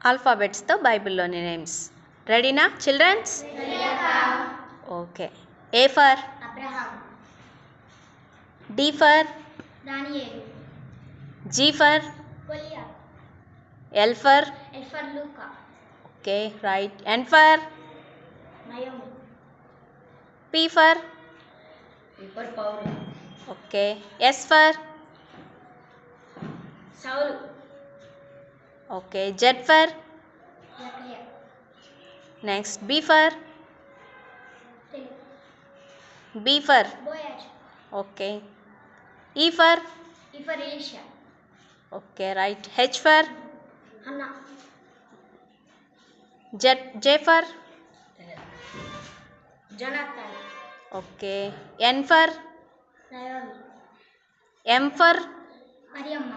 ఆల్ఫాబెట్స్తో బైబిల్లోని నేమ్స్. రెడీనా children's? Okay. A for Abraham, D for Daniyelu, G for Goliath, L for Luka, okay right. N for Naomi, P for Paulu, okay. S for Saulu, okay. Z for Zakarya, next B for Telugu, B for Boaz, okay. E for Elisha, okay right. H for Hannah, J for Jonathan, okay. N for Naomi, M for Mariyamma,